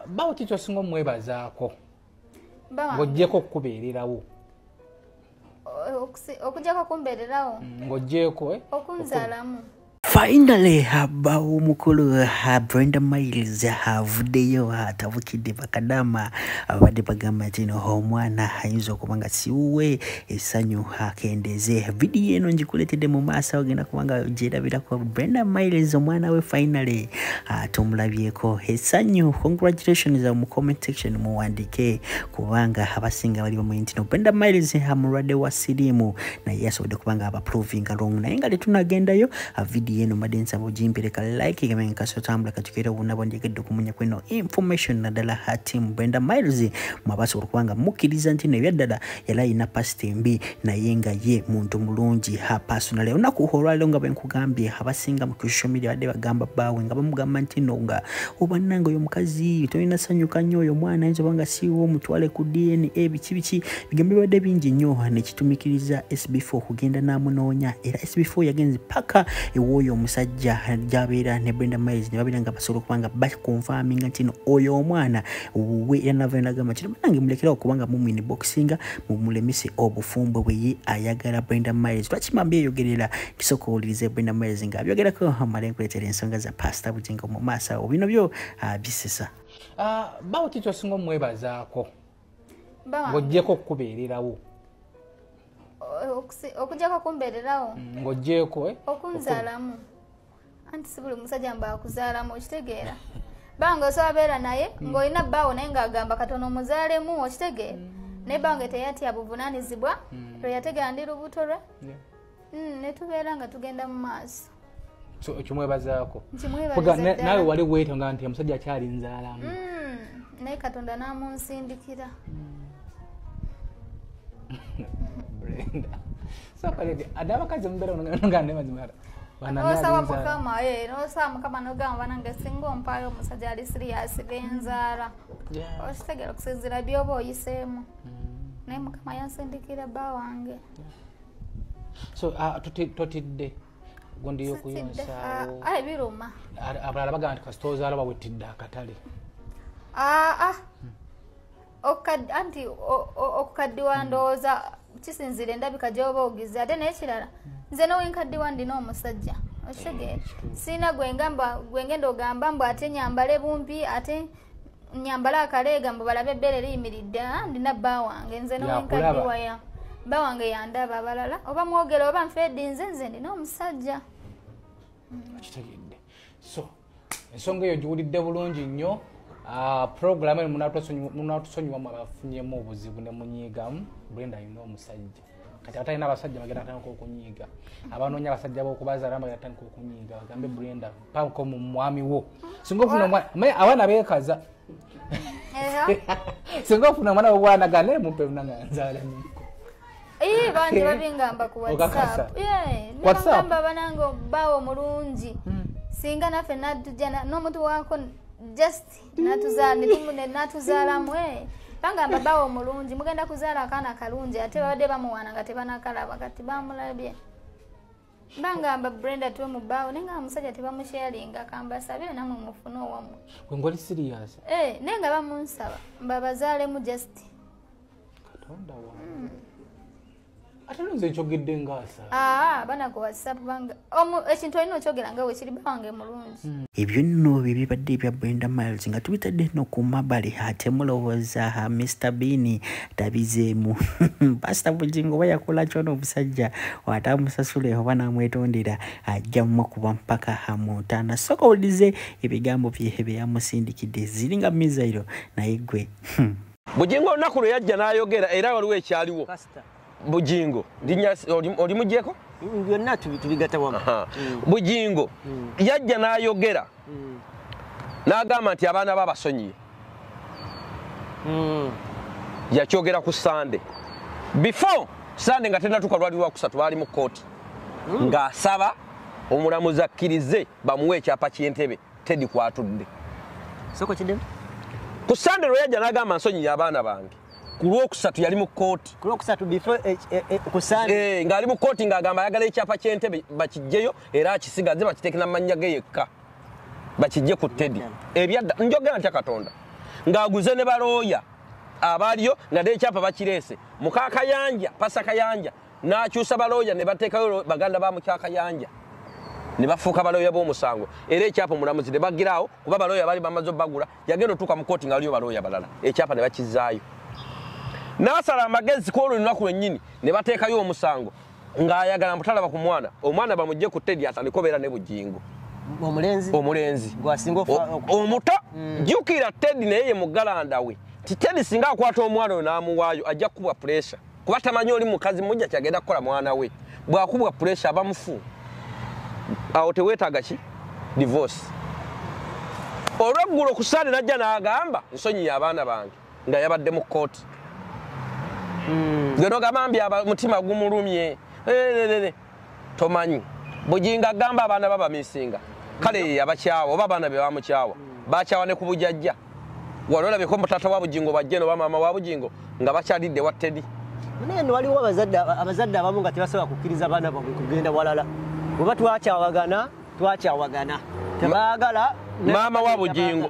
Bawo kiki osinga omwebazaako ng'oggyeko okukubeererawo? Okuggyako kumbeererawo ng'oggyeko okunzaalamu. Finally, habawo mukulu Brenda Miles avuddeyo atabukidde bakadama abadde bagamba nti omwana ayinza okuba nga siwuwe essanyu akendeeze. Vidiyo eno ngikuleetedde mu maaso ogenda kuba nga gyerabirako Brenda Miles omwana we finally tumulabyeko essanyu. Congratulations mu comment section muwandike kubanga abasinga bali bamanyi nti Brenda Miles amulwadde wa siriimu naye asobodde kuba nga abaprovinga wrong. Naye nga tetunagendayo vidiyo eno madensa mujimpereka like kamenga kasotambula katukira bunabo njegedde okumunya kweno information nadala team Brenda Miles mwabasobola kubanga mukkiriza nti nebyaddala yali ayina past mbi naye nga ye muntu mulungi personally onaku olwaliro nga bwenkugambye abasinga mu social media badde bagamba baawe nga bamugamba nti no nga oba nange oyo mukazi tolina sanyuka nnyo oyo mwana ayinza oba nga siwo mutwale ku DNA biki bigambo bibadde bingi nnyo nekitumikiriza SB4 kugenda namunoonya era SB4 yagenze paka ewoyo omusajja jabeera ne Brenda Miles ne babira nga basobola kubanga bakonfaminga nti oyo omwana we yanavenda gamba kino nange mulekera okubanga mumini boxinga mumulemise obufumbo bwe ye ayagala Brenda Miles. Twakimambye yogerera kisoko ulize Brenda Miles nga byogerako amale nkuletera ensonga za pasta butingo mu maaso bino byo bisesa. Bawo kiki osinga omwebazaako ng'oggyeko okukubeererawo? Okuggyako kumbeererawo ng'oggyeko okunzaalamu. Anti si buli musajja mba akuzaalamu okitegeera. Banga osobola beera naye ng'olina bbaawo naye ng'agamba katono omuzaalemu okitegeera. Naye banga teyatya buvunaanyizibwa lweyategera ndi lubuto lwe ne tubeera nga tugenda mu maaso. Okimwebazaako? Nkimwebaza naawe wali weetonga nti omusajja akyali nzaalamu. naye Katonda n'amunsindikira. Brenda. So kale adabakaze mbeera ngane mazimara. Osawa mukama nosawa mukama nogamba nange singa ompaayo omusajja ali serious benzara. Okitegera okusinzira byoba oyiseemu. Naye mukama yansindikira bba wange. So totidde gondi yokuyonsa biruma. Abalala bagamba nti kasita ozaala bawetidde akatale. Anti okukaddiwa ndowooza kisinzire endabika gy'oba ogize ate naye kirala nze nowenkaddiwa ndina omusajja okitegeera siina gwengenda ogamba mbu ate nyambale bumpi ate nyambale akaleega mbu balabe ebbeere liyimiridde ndina bba wange nze nowenkaddiwaya bba wange yandaba abalala oba mwogera oba nfeedi nze ndina omusajja okitegedde. So ensonga eyo giwulidde bulungi nnyo. Program eno munatusonyiwamu abafunyemu obuzibu ne munyiigamu Brenda alina omusajja kati atalina abasajja bagenda atandika okunyiiga abanoonya abasajja b'okubazaala bagenda atandika okunyiiga bagambe Brenda pako mu mwami wo singa ofuna omwana abaana beekaza singa ofuna omwana wobwanagane mumpe lunanga nzaala niko bangi babingamba ku WhatsApp nebagamba banange baawo omulungi singa naffe natujja n'omuntu wako just natuzaalamu bangamba bawo omulungi mugenda kuzaala akaana kalungi ate babadde bamuwaana nga tebanakalaba kati bamulabye bangamba Brenda tuwe mu bbaawo naye nga omusajja tebamusharinga kambasabire namwe mufune owamu ngoli serious naye nga bamunsaba mbabazaalemu just Katonda wange ate nze nkyogedde ngaasa bana ku WhatsApp banga ekintu olina okyogera nga wekiri bange mulungi. Ebyo nno bibadde ebya Brenda Miles nga tubitadde no ku mabbali ate mulowooza Mr. Bean tabizeemu Pastor Bugingo oba yakola kyono omusajja watamusasule oba namwetondera ajja mukuba mpaka hamutana soka ulize ebigambo bye yamusindikidde ziringa mizairo naye gwe Bugingo olunaku lwe yajja n'ayogera era waliwo ekyaliwo Bugingo oli mujjeko byonna tubigata wamu Bugingo yajja n'ayogera n'agamba nti abaana babasonyiye yakyogera ku Sunday before Sunday nga tennatuuka lwali lwakusatu baali mu kooti ng'asaba omulamuzi akkirize bamuwe ekyapa ky'entebe Teddy kwatudde soko kiddemu ku Sunday lwe yajja n'agamba nsonyiye abaana bange ku lwokusatu yali mu kooti ku lwokusatu before ku Sunday ng'ali mu kooti ng'agamba ayagala ekyapa ky'entebe bakijjeyo era akisigaze bakiteeke n'amannya ge yekka bakijje ku Teddy ebyadda njogera ntya Katonda ng'aguze ne balooya abaaliyo nga n'ekyapa bakireese Mukaakayanja Pasa Kayanja n'akyusa balooya ne bateekayo baganda ba Mukaakayanja ne bafuuka balooya b'omusango era ekyapa omulamuzi ne bagiraawo kuba balooya baali bamaze obbagula yagenda otuuka mu kooti nga waliyo balooya balala ekyapa ne bakizaayo n'asala amagezi kwolwo lunaku lwennyini ne bateekayo omusango ng'ayagala mutalaba ku mwana omwana bamugye ku Teddy atandika obeera ne bujingo omulenzi omuto jjukira Teddy naye ye muggalanda we ti Teddy singa akwata omwana oyo n'amuwaayo ajja kukubwa pressure kuba tamanyi oli mukazi mujja kyagenda kukola mwana we bw'akubwa pressure aba mufu awo teweetaaga ki divorce olweggulo ku Sande najja n'agamba nsonyiye abaana bange nga yabadde mu kooti geno gamambye mutima gumulumye tomanyi bujinga agamba abaana babamisinga kale abakyawa oba abaana be bamukyawa bakyawa ne ku bujajja walolabeko mutata wa bujingo bajje no bamama wa bujingo nga bakyalidde wa Teddy naye no waliwo abazadde abamu nga tebasobola kukkiriza abaana baabwe kugenda walala oba twakyawagana tebaagala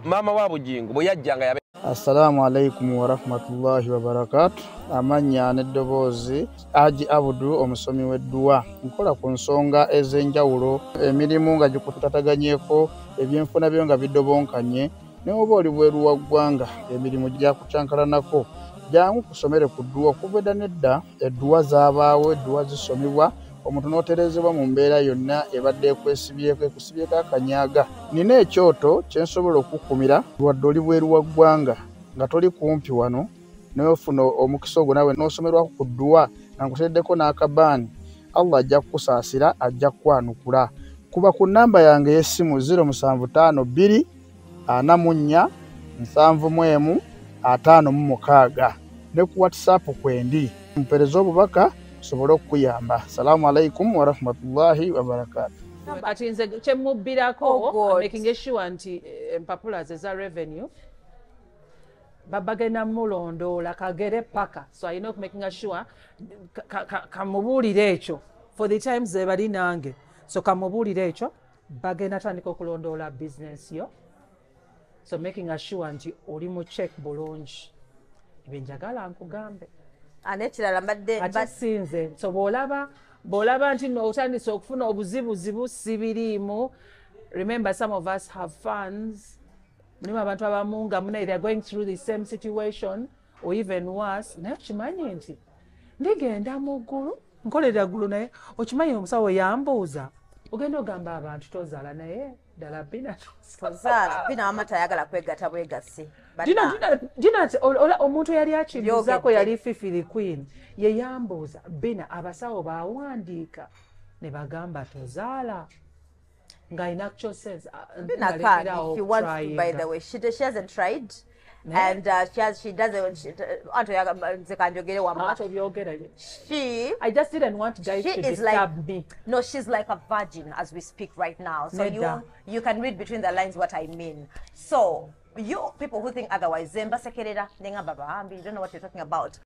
maama wa bujingo bwe yajjanga yabe. Assalamu alaikum wa rahmatullahi wa barakatuh. Amanya n'eddoboozi Haji Abudu omusomi w'edduwa nkola ku nsonga ez'enjawulo emirimu nga gikutataganyeko ebyenfuna byo nga bidobonkanye ne oba oli bweru wa ggwanga emirimu gyakucankalanako jangu kusomere ku dduwa okuva edda nedda edduwa zaabaawo edduwa zisomibwa omuntu n'oterezebwa mu mbeera yonna ebadde ekusibyeko akanyaaga. Nina ekyoto kye nsobola okukumira wadde oli bweru wa ggwanga nga toli kumpi wano n'ofuna omukisa ogwo nawe n'osomerwako ku dduwa nga nkuteddeko n'akabaani Allah ajja kukusaasira ajja kukwanukula. Kuba ku nnamba yange y'essimu 0752 44 71 56 ne ku WhatsApp kwendi mpereza obubaka sobolo okuyamba. Assalamu alaikum wa rahmatullahi wa barakatuh. Ati nze kyemubbirako making sure nti empapula ze za revenue babagenda mulondoola kagere paka so ayina okumakinga sure kamubuulire ekyo for the times ze bali nange so kamubuulire ekyo bagenda tandika okulondoola business yo so making sure nti oli mu check bulungi ebyenjagala nkugambe anekirala mbadde ate sinze so bw'olaba nti otandise okufuna obuzibuzibu sibiriimu. Remember, some of us have funds. Mulimu abantu abamu nga muna they are going through the same situation or even worse. Naye okimanyi nti ndigenda mu ggulu nkolera ggulu naye okimanyi omusawo yambuuza ogenda ogamba abantu tozaala naye ddala Bina tozaala Bina wama tayagala kwegatta bwegasi Gina omuntu yali akibuuzaako yali Fifi Queen ye yambuuza Bina abasawo baawandiika ne bagamba tozaala nga in actual sense Bina can if you want to, by the way she hasn't tried. No. And she doesn't. I just didn't want guys to disturb me. No, she's like a virgin as we speak right now. So you can read between the lines what I mean. So you people who think otherwise, Zemba Sekerera, you don't know what you're talking about.